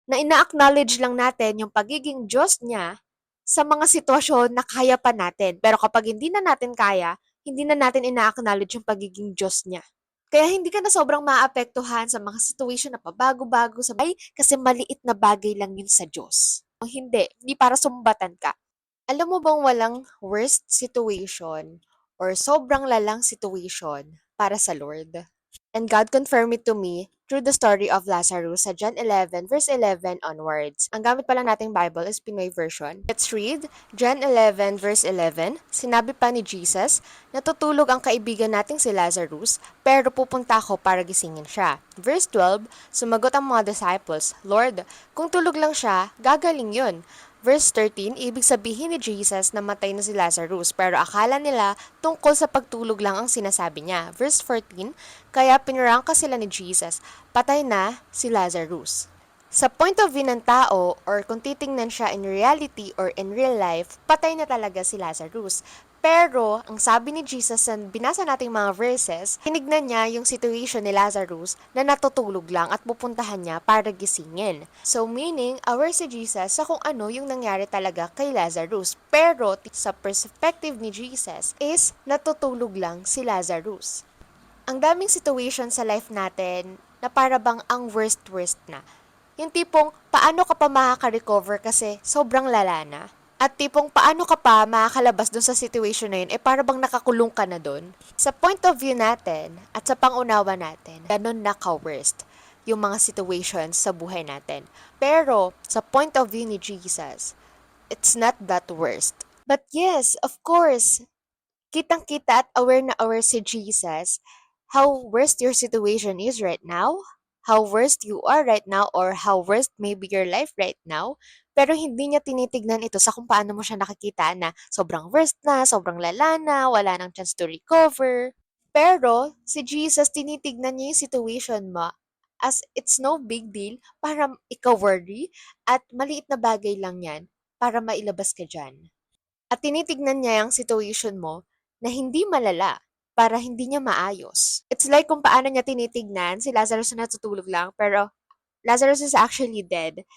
na ina-acknowledge lang natin yung pagiging Diyos niya sa mga sitwasyon na kaya pa natin. Pero kapag hindi na natin kaya, hindi na natin ina-acknowledge yung pagiging Diyos niya. Kaya hindi ka na sobrang maapektuhan sa mga situation na pabago-bago sa bay kasi maliit na bagay lang yun sa Diyos. Hindi para sumbatan ka. Alam mo bang walang worst situation or sobrang lalang situation para sa Lord? And God confirmed it to me through the story of Lazarus sa John 11 verse 11 onwards. Ang gamit pala nating Bible is Pinoy version. Let's read John 11 verse 11. Sinabi pa ni Jesus, natutulog ang kaibigan nating si Lazarus, pero pupunta ako para gisingin siya. Verse 12, sumagot ang mga disciples, Lord, kung tulog lang siya, gagaling yun. Verse 13, ibig sabihin ni Jesus na matay na si Lazarus, pero akala nila tungkol sa pagtulog lang ang sinasabi niya. Verse 14, kaya pinarangka sila ni Jesus, patay na si Lazarus. Sa point of view ng tao, or kung titingnan siya in reality or in real life, patay na talaga si Lazarus. Pero, ang sabi ni Jesus sa binasa nating mga verses, tinignan niya yung situation ni Lazarus na natutulog lang at pupuntahan niya para gisingin. So, meaning, aware si Jesus sa kung ano yung nangyari talaga kay Lazarus. Pero, sa perspective ni Jesus is natutulog lang si Lazarus. Ang daming situation sa life natin na para bang ang worst na. Yung tipong, paano ka pa makaka-recover kasi sobrang lala na? At tipong, paano ka pa makakalabas dun sa situation na yun, para bang nakakulong ka na dun? Sa point of view natin, at sa pangunawa natin, ganun naka-worst yung mga situations sa buhay natin. Pero, sa point of view ni Jesus, it's not that worst. But yes, of course, kitang-kita at aware na aware si Jesus how worst your situation is right now, how worst you are right now, or how worst maybe your life right now, pero hindi niya tinitignan ito sa kung paano mo siya nakikita na sobrang worst na, sobrang lala na, wala nang chance to recover. Pero, si Jesus, tinitignan niya yung situation mo as it's no big deal para ikaw worry at maliit na bagay lang yan para mailabas ka dyan. At tinitignan niya yung situation mo na hindi malala para hindi niya maayos. It's like kung paano niya tinitignan si Lazarus na natutulog lang, pero Lazarus is actually dead.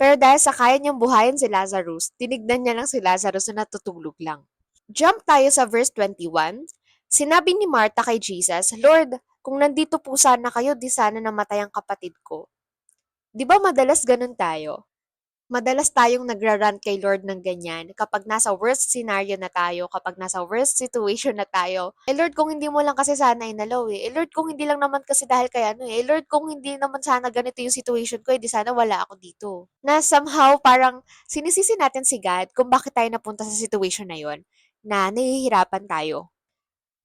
Pero dahil sa kaya niyang buhayin si Lazarus, tinignan niya lang si Lazarus na natutulog lang. Jump tayo sa verse 21. Sinabi ni Martha kay Jesus, Lord, kung nandito po sana kayo, di sana namatay ang kapatid ko. Di ba madalas ganun tayo? Madalas tayong nagra-rant kay Lord ng ganyan kapag nasa worst scenario na tayo, kapag nasa worst situation na tayo. Lord, kung hindi mo lang kasi sana inalaw Lord, kung hindi lang naman kasi dahil kay ano Lord, kung hindi naman sana ganito yung situation ko, di sana wala ako dito. Na somehow parang sinisisi natin si God kung bakit tayo napunta sa situation na yon na nahihirapan tayo.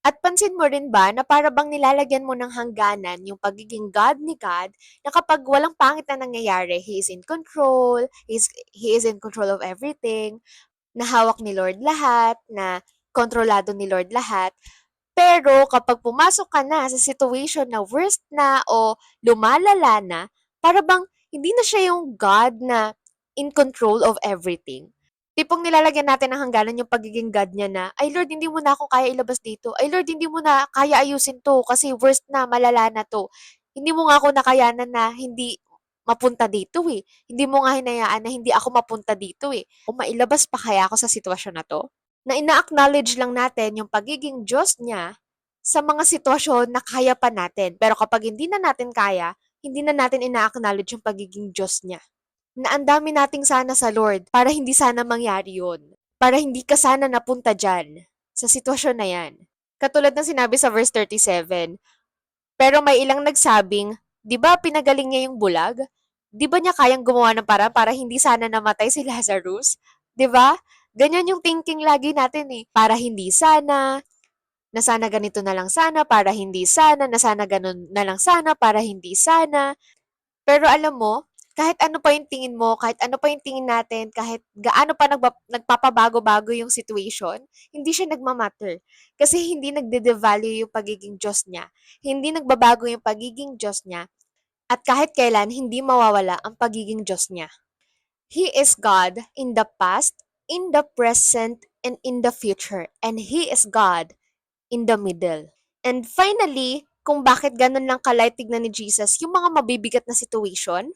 At pansin mo rin ba na para bang nilalagyan mo ng hangganan yung pagiging God ni God na kapag walang pangit na nangyayari, He is in control, He is in control of everything, na hawak ni Lord lahat, na kontrolado ni Lord lahat. Pero kapag pumasok ka na sa situation na worst na o lumalala na, para bang hindi na siya yung God na in control of everything. Tipong nilalagyan natin ng hangganan yung pagiging God niya na, ay Lord, hindi mo na ako kaya ilabas dito. Ay Lord, hindi mo na kaya ayusin to kasi worst na, malala na to. Hindi mo nga ako nakayanan na hindi mapunta dito Hindi mo nga hinayaan na hindi ako mapunta dito Kung mailabas pa kaya ako sa sitwasyon na to? Na ina-acknowledge lang natin yung pagiging Diyos niya sa mga sitwasyon na kaya pa natin. Pero kapag hindi na natin kaya, hindi na natin ina-acknowledge yung pagiging Diyos niya na ang dami nating sana sa Lord para hindi sana mangyari yun. Para hindi ka sana napunta dyan sa sitwasyon na yan. Katulad ng sinabi sa verse 37, pero may ilang nagsabing, di ba pinagaling niya yung bulag? Di ba niya kayang gumawa ng para hindi sana namatay si Lazarus? Di ba? Ganyan yung thinking lagi natin Para hindi sana, na sana ganito na lang sana, para hindi sana, na sana ganun na lang sana, para hindi sana. Pero alam mo, kahit ano pa yung tingin mo, kahit ano pa yung tingin natin, kahit gaano pa nagpapabago-bago yung situation, hindi siya nagmamatter. Kasi hindi nagde-devalue yung pagiging Diyos niya. Hindi nagbabago yung pagiging Diyos niya. At kahit kailan, hindi mawawala ang pagiging Diyos niya. He is God in the past, in the present, and in the future. And He is God in the middle. And finally, kung bakit ganun lang kalay tignan ni Jesus yung mga mabibigat na situation,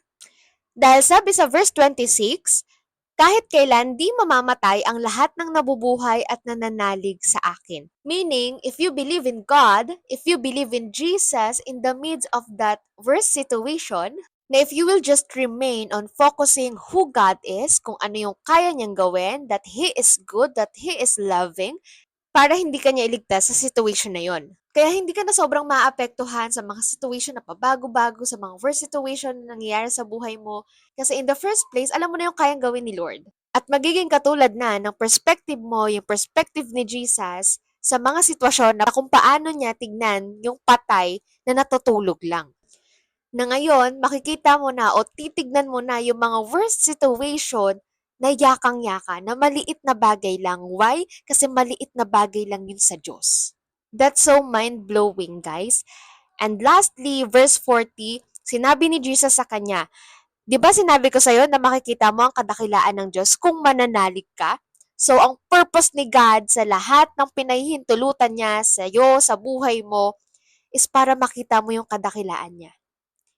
Dahil sabi sa verse 26, kahit kailan di mamamatay ang lahat ng nabubuhay at nananalig sa akin. Meaning, if you believe in God, if you believe in Jesus in the midst of that worst situation, na if you will just remain on focusing who God is, kung ano yung kaya niyang gawin, that He is good, that He is loving, para hindi ka niya iligtas sa situation na yon. Kaya hindi ka na sobrang maapektuhan sa mga situation na pabago-bago, sa mga worst situation na nangyayari sa buhay mo. Kasi in the first place, alam mo na yung kayang gawin ni Lord. At magiging katulad na ng perspective mo, yung perspective ni Jesus, sa mga sitwasyon na kung paano niya tignan yung patay na natutulog lang. Na ngayon, makikita mo na o titignan mo na yung mga worst situation na yakang-yaka, na maliit na bagay lang. Why? Kasi maliit na bagay lang yun sa Diyos. That's so mind-blowing, guys. And lastly, verse 40, sinabi ni Jesus sa kanya, di ba sinabi ko sa'yo na makikita mo ang kadakilaan ng Diyos kung mananalig ka? So, ang purpose ni God sa lahat ng pinahihintulutan niya sa'yo, sa buhay mo, is para makita mo yung kadakilaan niya.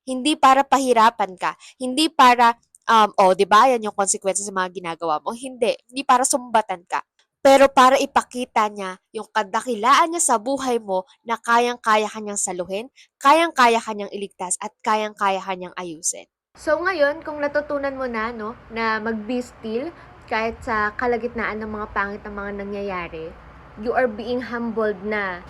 Hindi para pahirapan ka, hindi para, di ba, yan yung consequences sa mga ginagawa mo. Hindi para sumbatan ka. Pero para ipakita niya yung kadakilaan niya sa buhay mo na kayang-kaya kanyang saluhin, kayang-kaya kanyang iligtas, at kayang-kaya kanyang ayusin. So ngayon, kung natutunan mo na, no, na mag-be still kahit sa kalagitnaan ng mga pangit na mga nangyayari, you are being humbled na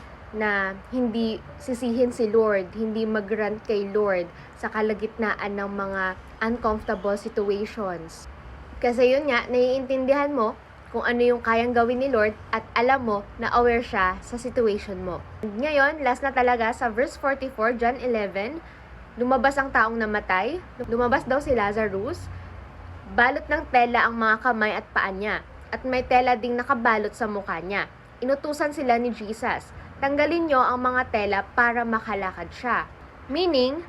hindi sisihin si Lord, hindi mag-rant kay Lord sa kalagitnaan ng mga uncomfortable situations. Kasi yun nga, naiintindihan mo kung ano yung kayang gawin ni Lord at alam mo na aware siya sa situation mo. Ngayon, last na talaga sa verse 44, John 11, lumabas ang taong namatay, lumabas daw si Lazarus, balot ng tela ang mga kamay at paa niya, at may tela ding nakabalot sa mukha niya. Inutusan sila ni Jesus, tanggalin nyo ang mga tela para makalakad siya. Meaning,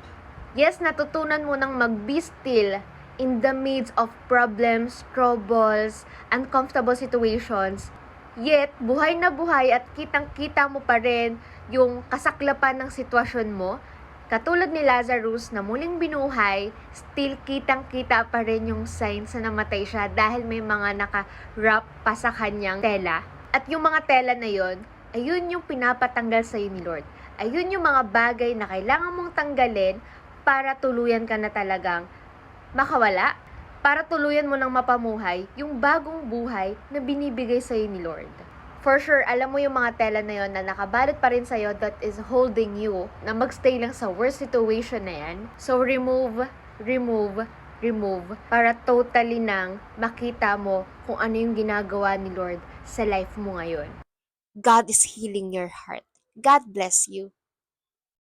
yes, natutunan mo nang mag-be still in the midst of problems, troubles, uncomfortable situations. Yet, buhay na buhay at kitang-kita mo pa rin yung kasaklapan ng sitwasyon mo. Katulad ni Lazarus na muling binuhay, still kitang-kita pa rin yung signs na namatay siya dahil may mga naka-wrap pa sa kanyang tela. At yung mga tela na yon, ayun yung pinapatanggal sa'yo ni Lord. Ayun yung mga bagay na kailangan mong tanggalin para tuluyan ka na talagang makawala, para tuluyan mo nang mapamuhay yung bagong buhay na binibigay sa'yo ni Lord. For sure, alam mo yung mga tela na yon na nakabalot pa rin sa'yo that is holding you na magstay lang sa worst situation na yan. So, remove para totally nang makita mo kung ano yung ginagawa ni Lord sa life mo ngayon. God is healing your heart. God bless you.